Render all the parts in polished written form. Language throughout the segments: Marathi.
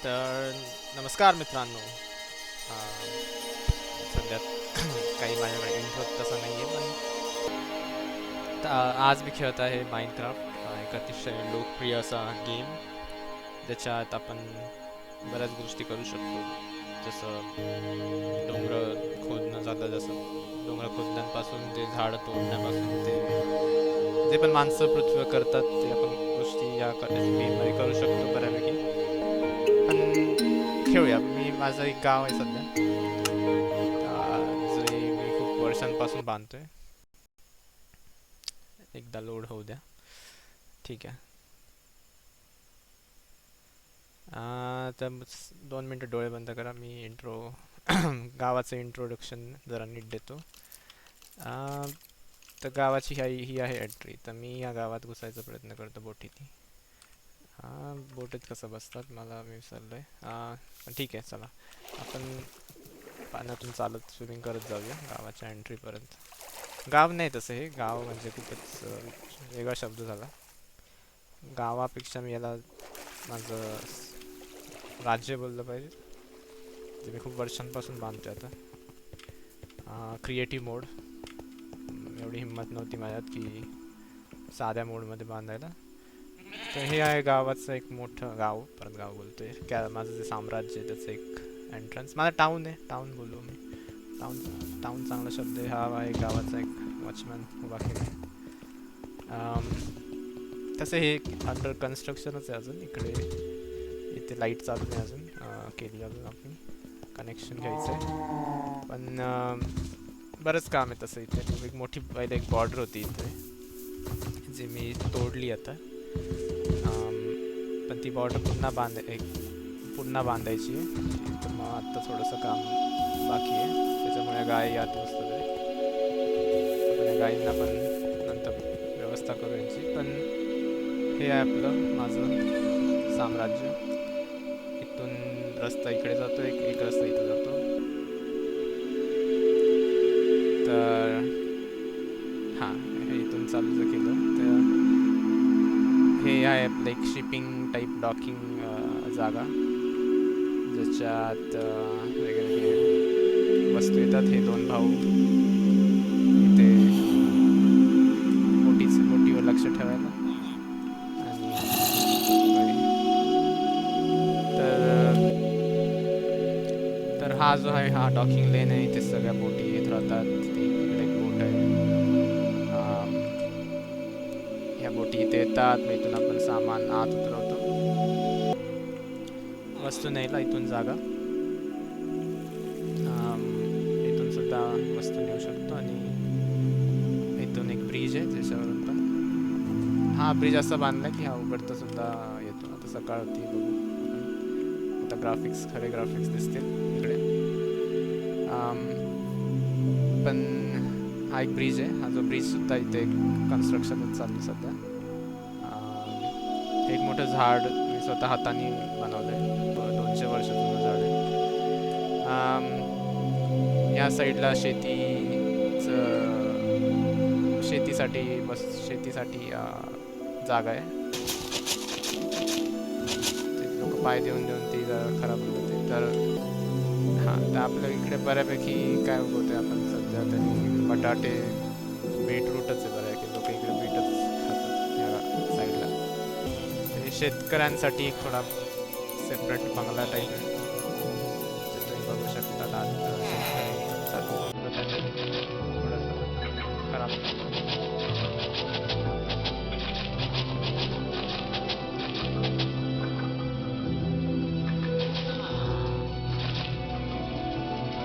तर नमस्कार मित्रांनो. सध्या काही माझ्याकडे इंट्रो तसा नाही आहे, पण आज मी खेळत आहे माइनक्राफ्ट, एक अतिशय लोकप्रिय असा गेम ज्याच्यात आपण बऱ्याच गोष्टी करू शकतो. जसं डोंगर खोदणं झालं, जसं डोंगर खोदण्यापासून ते झाडं तोडण्यापासून ते जे पण माणसं पृथ्वीवर करतात ते आपण गोष्टी या गेममध्ये करू शकतो बऱ्यापैकी. पण खेळूया. माझं एक गाव आहे सध्या, जे मी खूप वर्षांपासून बांधतोय. एकदा लोड होऊ द्या. ठीक आहे. तर 2 मिनटं डोळे बंद करा. मी गावाचं इंट्रोडक्शन जरा नीट देतो. तर गावाची ही आहे एंट्री. तर मी या गावात घुसायचा प्रयत्न करतो बोटीत. बोटीत कसं बसतात मला मी विसरलोय. पण ठीक आहे, चला आपण पाण्यातून चालत स्विमिंग करत जाऊया गावाच्या एंट्रीपर्यंत. गाव नाही तसं, हे गाव म्हणजे खूपच वेगळा शब्द झाला. गावापेक्षा मी याला माझं राज्य बोललं पाहिजे, जे मी खूप वर्षांपासून बांधतोय आता. क्रिएटिव्ह मोड. एवढी हिंमत नव्हती माझ्यात की साध्या मोडमध्ये बांधायला. तर हे आहे गावाचं एक मोठं गाव. परत गाव बोलतोय. माझं जे साम्राज्य आहे त्याचं एक एंट्रन्स. माझा टाऊन आहे, टाऊन बोलू मी. टाऊन टाऊन चांगला शब्द आहे. हा आहे गावाचा एक वॉचमॅन उभा केला आहे. तसं हे अंडर कन्स्ट्रक्शनच आहे अजून. इथे लाईट चालू नाही अजून केली. अजून आपण कनेक्शन घ्यायचं आहे, पण बरंच काम आहे तसं. इथे एक मोठी पहिले एक बॉर्डर होती इथे, जी मी तोडली आता. पण ती बॉर्डर पुन्हा बांधायची आहे. तर मग आत्ता थोडंसं काम बाकी आहे. त्याच्यामुळे गाय यात बसतात आहे. आपण या गायींना पण नंतर व्यवस्था करू यांची. पण हे आहे आपलं माझं साम्राज्य. इथून रस्ता इकडे जातो, एक रस्ता इथं जातो. तर हां, हे इथून चालू जर केलं तर हे आहे आपलं एक शिपिंग टाईप डॉकिंग जागा, ज्याच्यात वेगवेगळे वस्तू येतात. हे 2 भाऊ इथे बोटीवर लक्ष ठेवायला. आणि तर हा जो आहे हा डॉकिंग लेन आहे. इथे सगळ्या बोटी येत राहतात. इकडे एक बोट आहे. या बोटी इथे येतात. मग इथून आपण सामान आत उतरवतो. वस्तू न्यायला इथून जागा. इथून सुद्धा वस्तू नेऊ शकतो. आणि इथून एक ब्रिज आहे ज्याच्यावरून पण हा ब्रिज असा बांधला की हा उघडता सुद्धा येतो. आता सकाळ होती, बघू आता खरे ग्राफिक्स दिसतील इकडे. पण हा एक ब्रिज आहे. हा जो ब्रिज सुद्धा इथे कन्स्ट्रक्शनच चालली सध्या. एक मोठं झाड मी स्वतः हाताने बनवलं आहे. 200 वर्ष जुनं झाड आहे. या साईडला शेतीसाठी जागा आहे. ते लोक पाय देऊन ती खराब होते. तर हां, तर आपल्या इकडे बऱ्यापैकी काय उगवते आपण सध्या तरी बटाटे, बीटरूटच आहे बऱ्यापैकी. लोक इकडे बीटच खातात या साईडला. तर शेतकऱ्यांसाठी एक थोडा सेपरेट बंगला टाईप आहे. तुम्ही बघू शकता आत शेतकरी थोडंसं खराब.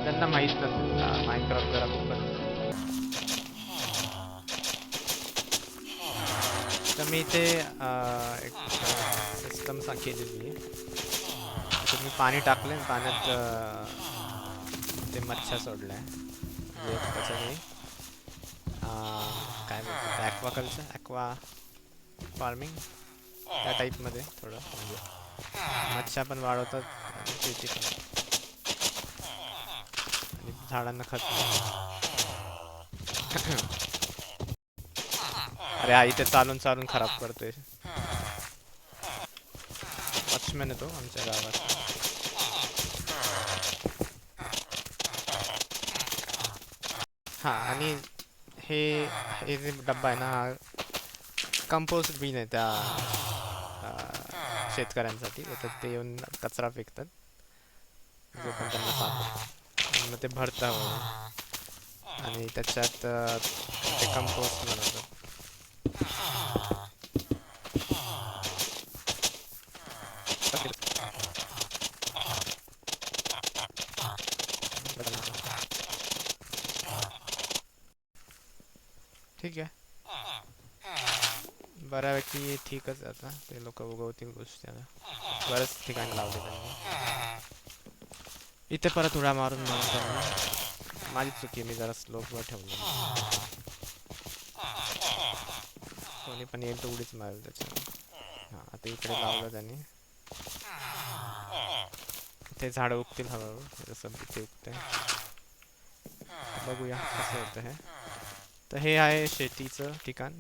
त्यांना माहीत नसेल माइनक्राफ्ट जरा खूपच. तर मी इथे एक सिस्टम केलेली आहे. तर मी पाणी टाकलं, पाण्यात ते मच्छ्या सोडल्या आहे. त्याच्यामुळे काय म्हणतात, ॲक्वा फार्मिंग त्या टाईपमध्ये थोडं, म्हणजे मच्छ्या पण वाढवतात आणि शेती पण, आणि झाडांना खत. अरे हा इथे चालून खराब करतोय. वॉचमॅन येतो आमच्या गावात. हां, आणि हे हे जे डब्बा आहे ना, हा कंपोस्ट बिन आहे त्या शेतकऱ्यांसाठी. येतात ते येऊन कचरा फेकतात, जो पण त्यांना सापडतो, आणि मग ते भरतं हळूहळू, आणि त्याच्यात ते कंपोस्ट बनवतात. ठीक आहे, बऱ्यापैकी ठीकच आहे. आता ते लोक उगवतील गोष्टी. आता बऱ्याच ठिकाणी लावले त्यांनी. इथे परत उड्या मारून त्यांनी, माझी चुकी, मी जरा स्लोपवर ठेवलं. कोणी पण येईल तर उडीच मारेल त्याच्यावर. हां, आता इकडे लावलं त्यांनी. ते झाडं उगतील हळूहळू, जसं ते उगते. बघूया कसं होतं हे. तर हे आहे शेतीचं ठिकाण,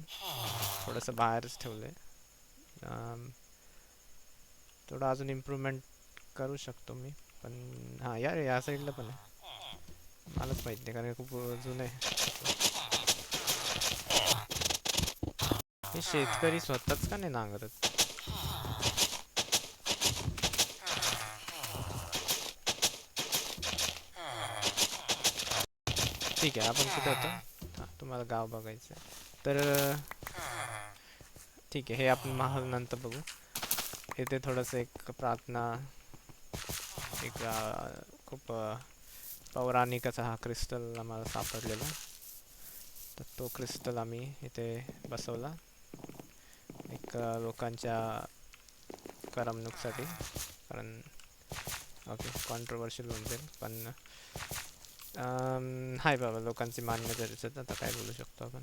थोडंसं बाहेरच ठेवलं आहे. थोडं अजून इम्प्रूव्हमेंट करू शकतो मी, पण हां यार, या साईडला पण आहे. मलाच माहीत नाही, कारण खूप जुनं आहे. हे शेतकरी स्वतःच का नाही नांगरत? ठीक आहे, आपण कुठे होतो? हां, तुम्हाला गाव बघायचं आहे तर ठीक आहे, हे आपण महाल नंतर बघू. इथे थोडंसं एक प्रार्थना, एक खूप पौराणिक असा हा क्रिस्टल आम्हाला सापडलेला. तर तो क्रिस्टल आम्ही इथे बसवला, एक लोकांच्या करमणुकीसाठी. कारण ओके, कॉन्ट्रोवर्शियल होऊन जाईल, पण हाय बाबा, लोकांची मान्यता त्याच्यात, आता काय बोलू शकतो आपण.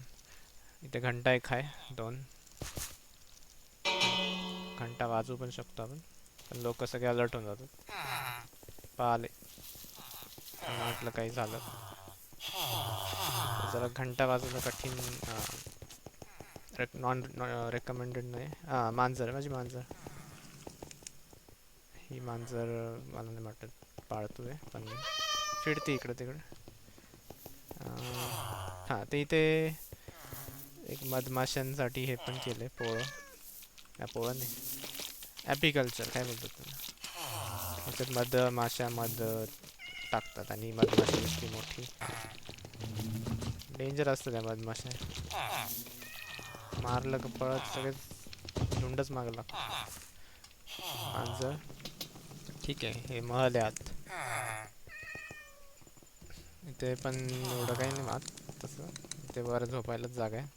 इथे घंटा एक आहे, 2 घंटा वाजवू पण शकतो आपण, पण लोक सगळे अलर्ट होऊन जातात. पाहिले, म्हटलं काही झालं तर जरा घंटा वाजवणं कठीण, नॉन रेकमेंडेड नाही. हां, मांजर आहे माझी, मांजर. ही मांजर मला नाही वाटत पाळतो आहे, पण फिरते इकडं तिकडं. हां, ते इथे एक मधमाशांसाठी हे पण केलं आहे, पोळं. पोळं नाही, ॲपिकल्चर काय बोलतात त्याला. त्याच्यात मधमाशा मध टाकतात, आणि मधमाशा इतकी मोठी डेंजर असतं त्या मधमाशा. मारलं का पळत सगळे झुंडच मागं लागतं. मांजर ठीक आहे. हे महल आहे आत. इथे पण एवढं काही नाही आत तसं, इथे वर झोपायलाच जागा आहे,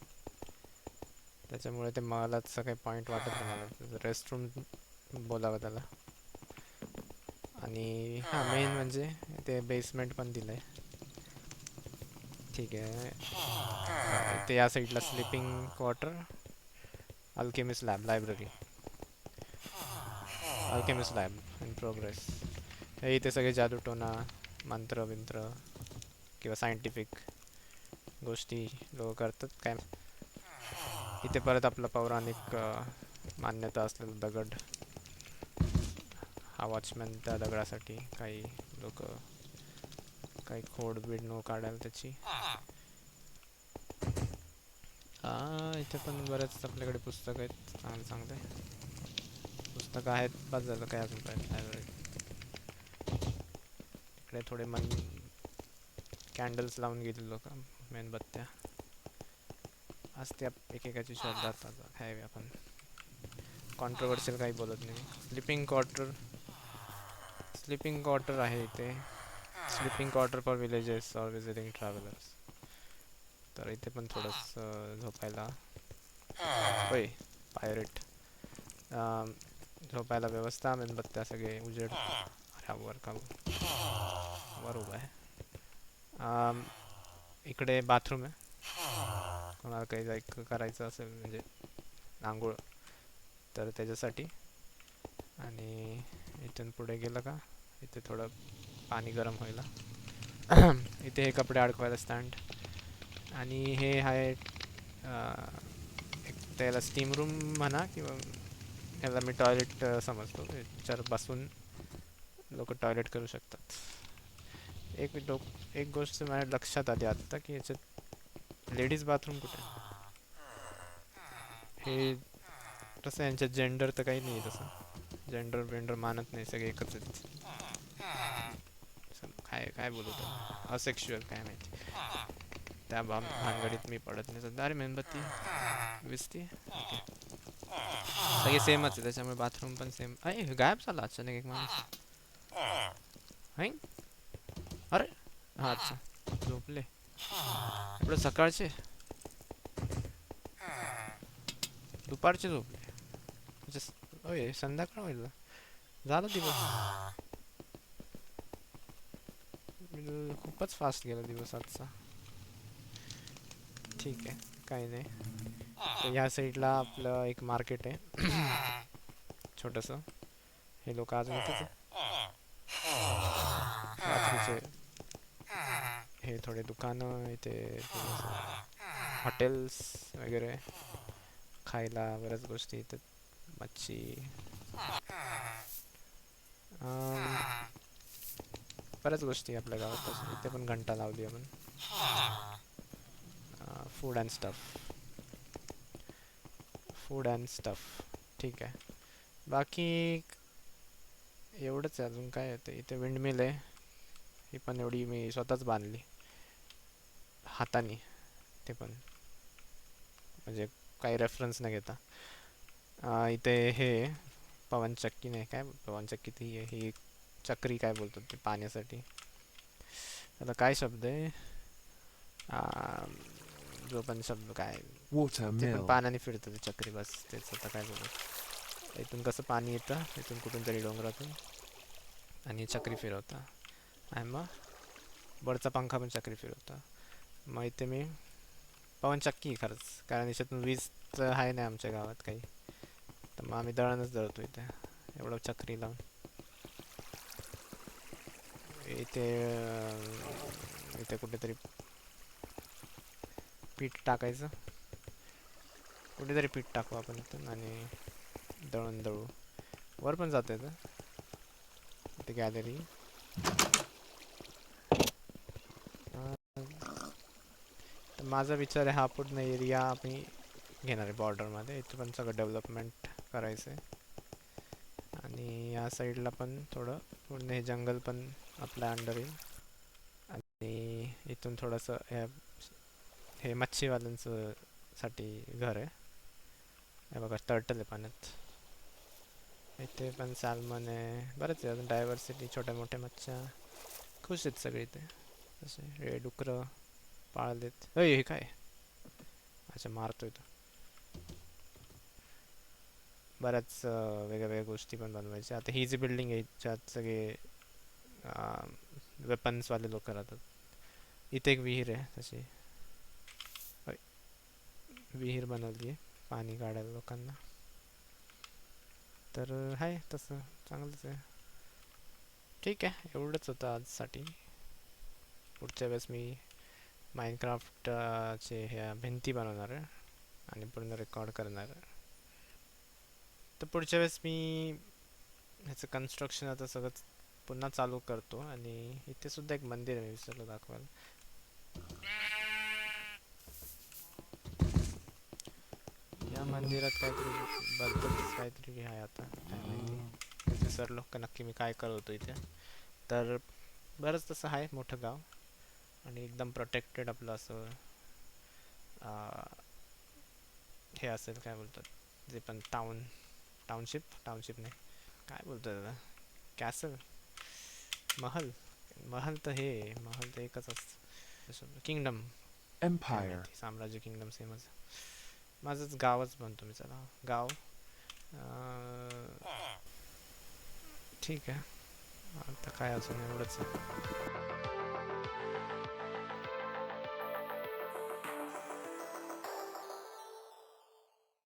त्याच्यामुळे ते महलाचं काही पॉईंट वाटत नाही मला. रेस्टरूम बोलावं त्याला. आणि हां, मेन म्हणजे ते बेसमेंट पण दिलं आहे. ठीक आहे, इथे या साईडला sleeping quarter, alchemist lab, library, alchemist lab in progress. हे इथे सगळे जादूटोना, मंत्र बिंत्र किंवा सायंटिफिक गोष्टी लोक करतात काय. इथे परत आपलं पौराणिक मान्यता असलेलं दगड, हा वॉचमॅन त्या दगडासाठी काही लोक काही खोड बीड नो काढायला त्याची. इथे पण बरेच आपल्याकडे पुस्तकं आहेत, चांगले चांगले पुस्तकं आहेत. बस झालं, काय अजून पाहिजे. इकडे थोडे कॅन्डल्स लावून गेले लोक, मेणबत्त्या असते. एकेकाची श्रद्धा आहे. आपण कॉन्ट्रोवर्शियल काही बोलत नाही. स्लीपिंग क्वार्टर आहे इथे, स्लीपिंग क्वार्टर फॉर विलेजेस और विजिटिंग ट्रॅव्हलर्स. तर इथे पण थोडंसं झोपायला, होय पायरेट, झोपायला व्यवस्था, मेणबत्त्या सगळे उजेड. अरे वर का वर उभा आहे. इकडे बाथरूम आहे, कोणाला काही करायचं असेल म्हणजे आंघोळ तर त्याच्यासाठी. आणि इथून पुढे गेलं का इथे थोडं पाणी गरम व्हायला. इथे हे कपडे अडकवायला स्टँड. आणि हे आहे एक त्याला स्टीम रूम म्हणा, किंवा ह्याला मी टॉयलेट समजतो, याच्यावर बसून लोक टॉयलेट करू शकतात. एक गोष्ट माझ्या लक्षात आली आत्ता की याच्यात लेडीज बाथरूम कुठे आहे? हे तसं यांच्यात जेंडर तर काही नाही आहे, तसं जेंडर बेंडर मानत नाही, सगळे एकच आहेत. काय काय बोलू तर असेक्शुअल काय माहिती, त्या भानगडीत मी पडत नाही सध्या. अरे मेणबत्ती विसती, सगळे सेमच आहे त्याच्यामुळे बाथरूम पण सेम. अरे गायब झाला अचानक एक माणूस. हाय, अरे हा अच्छा, झोपले एवढं सकाळचे, दुपारचे झोपले म्हणजे होय संध्याकाळ होईल, झालं दिवस. खूपच फास्ट गेला दिवस आजचा. ठीक आहे, काही नाही. तर ह्या साईडला आपलं एक मार्केट आहे छोटंसं. हे लोक अजून इथेच आहे. रात्रीचे हे थोडे दुकानं इथे, हॉटेल्स वगैरे, खायला बऱ्याच गोष्टी इथे, मच्छी, बऱ्याच गोष्टी आपल्या गावात. इथे पण घंटा लावली आपण, food and stuff, food and stuff. ठीक आहे, बाकी एवढंच आहे. अजून काय येतं इथे? विंडमिल आहे, ही पण एवढी मी स्वतःच बांधली हाताने, ते पण म्हणजे काही रेफरन्स न घेता. इथे हे पवनचक्की, नाही काय पवनचक्की ती आहे ही, चक्री काय बोलतात ते पाण्यासाठी, आता काय शब्द आहे जो पण शब्द काय, ते पण Watermill. पाण्याने फिरतं ते चक्री, बस तेच. आता काय बोलत, इथून कसं पाणी येतं इथून कुठून तरी डोंगरातून, आणि चक्री फिरवता, आणि मग वरचा पंखा पण चक्री फिरवता. मग इथे मी पवनचक्की खरंच, कारण याच्यातून वीज तर आहे नाही आमच्या गावात काही, तर मग आम्ही दळणच दळतो इथे एवढं चक्री लावून. इथे इथे कुठेतरी पीठ टाकायचं, कुठेतरी पीठ टाकू आपण इथून आणि दळून दळू. वर पण जात येतं इथे गॅलरी. तर माझा विचार आहे हा पूर्ण एरिया आम्ही घेणार आहे बॉर्डरमध्ये, इथे पण सगळं डेव्हलपमेंट करायचं आहे. आणि या साईडला पण थोडं पूर्ण हे जंगल पण आपल्या अंडर येईल. आणि इथून थोडंसं हे मच्छीवाल्यांचं साठी घर आहे. हे बघा टर्टल आहे पाण्यात, इथे पण सॅल्मन आहे, बरंच आहे अजून डायव्हर्सिटी, छोट्या मोठ्या मच्छ्या, खुश आहेत सगळे इथे. असे हे डुकरं पाळलेत. हे काय, अच्छा मारतोय तो. बऱ्याच वेगळ्या वेगळ्या गोष्टी पण बनवायच्या. आता ही जी बिल्डिंग आहे याच्यात सगळे वेपन्सवाले लोक राहतात. इथे एक विहीर आहे तशी, विहीर बनवली आहे पाणी काढायला लोकांना. तर आहे तसं चांगलंच आहे. ठीक आहे, एवढंच होतं आजसाठी. पुढच्या वेळेस मी माइनक्राफ्टचे ह्या भिंती बनवणार आहे आणि पूर्ण रेकॉर्ड करणार आहे. तर पुढच्या वेळेस मी ह्याचं कन्स्ट्रक्शन आता सगळं पुन्हा चालू करतो. आणि इथे सुद्धा एक मंदिर आहे, मी विसरलो दाखवायला. या मंदिरात काहीतरी भलतंच काहीतरी आहे, आता काय माहिती, विसरलो का नक्की मी काय करतो इथे. तर बरंच तसं आहे मोठं गाव, आणि एकदम प्रोटेक्टेड आपलं असं हे असेल, काय बोलतात जे पण टाउनशिप नाही, काय बोलतात त्याला, कॅसल, महल, महल तर हे महल तर एकच असतं, किंगडम, काय Empire. माहिती, साम्राज्य, किंगडम सेमच. माझंच गावच म्हणतो मी, चला गाव. ठीक आहे, आता काय अजून एवढंच आहे.